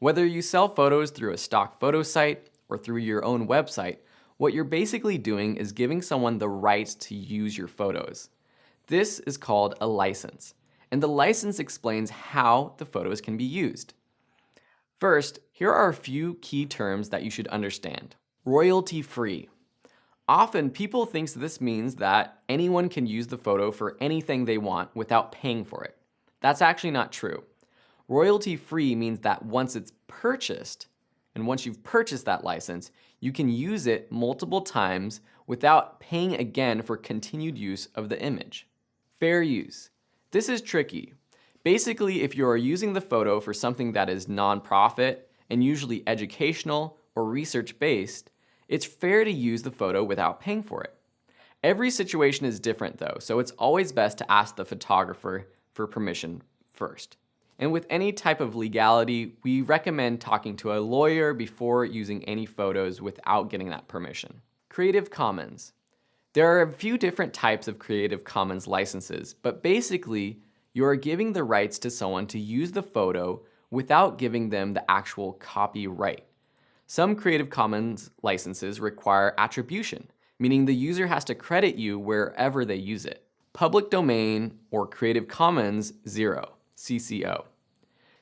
Whether you sell photos through a stock photo site or through your own website, what you're basically doing is giving someone the rights to use your photos. This is called a license, and the license explains how the photos can be used. First, here are a few key terms that you should understand. Royalty-free. Often people think this means that anyone can use the photo for anything they want without paying for it. That's actually not true. Royalty-free means that once it's purchased, and once you've purchased that license, you can use it multiple times without paying again for continued use of the image. Fair use. This is tricky. Basically, if you are using the photo for something that is nonprofit and usually educational or research-based, it's fair to use the photo without paying for it. Every situation is different though, so it's always best to ask the photographer for permission first. And with any type of legality, we recommend talking to a lawyer before using any photos without getting that permission. Creative Commons. There are a few different types of Creative Commons licenses, but basically, you are giving the rights to someone to use the photo without giving them the actual copyright. Some Creative Commons licenses require attribution, meaning the user has to credit you wherever they use it. Public Domain or Creative Commons 0, CC0.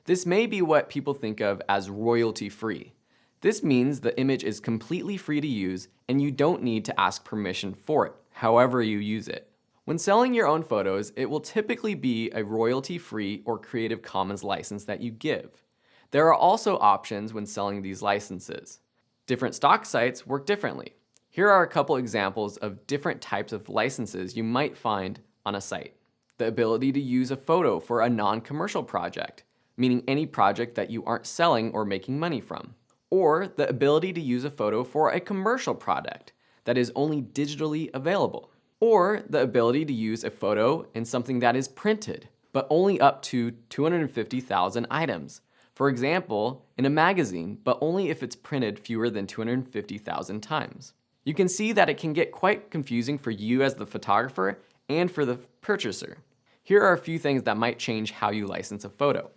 This may be what people think of as royalty-free. This means the image is completely free to use and you don't need to ask permission for it, however you use it. When selling your own photos, it will typically be a royalty-free or Creative Commons license that you give. There are also options when selling these licenses. Different stock sites work differently. Here are a couple examples of different types of licenses you might find on a site. The ability to use a photo for a non-commercial project, meaning any project that you aren't selling or making money from. Or the ability to use a photo for a commercial product that is only digitally available. Or the ability to use a photo in something that is printed, but only up to 250,000 items. For example, in a magazine, but only if it's printed fewer than 250,000 times. You can see that it can get quite confusing for you as the photographer and for the purchaser. Here are a few things that might change how you license a photo.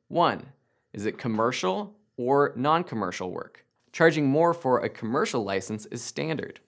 1. Is it commercial or non-commercial work? Charging more for a commercial license is standard.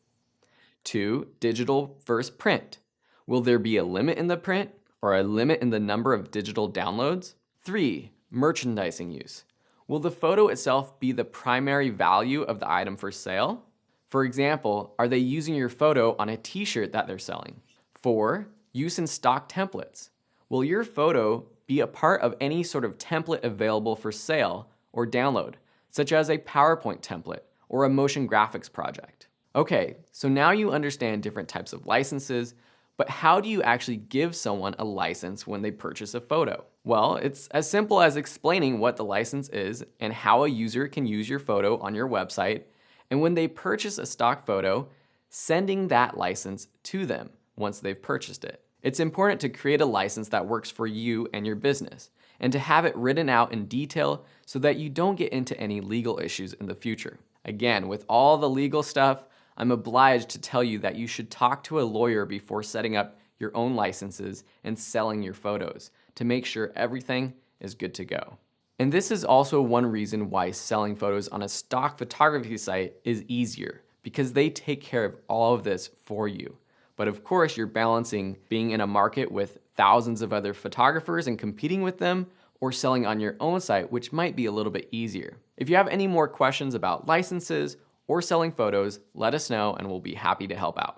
2. Digital versus print. Will there be a limit in the print or a limit in the number of digital downloads? 3. Merchandising use. Will the photo itself be the primary value of the item for sale? For example, are they using your photo on a t-shirt that they're selling? 4. Use in stock templates. Will your photo be a part of any sort of template available for sale or download, such as a PowerPoint template or a motion graphics project? Okay, so now you understand different types of licenses, but how do you actually give someone a license when they purchase a photo? Well, it's as simple as explaining what the license is and how a user can use your photo on your website, and when they purchase a stock photo, sending that license to them once they've purchased it. It's important to create a license that works for you and your business, and to have it written out in detail so that you don't get into any legal issues in the future. Again, with all the legal stuff, I'm obliged to tell you that you should talk to a lawyer before setting up your own licenses and selling your photos to make sure everything is good to go. And this is also one reason why selling photos on a stock photography site is easier, because they take care of all of this for you. But of course, you're balancing being in a market with thousands of other photographers and competing with them, or selling on your own site, which might be a little bit easier. If you have any more questions about licenses or selling photos, let us know and we'll be happy to help out.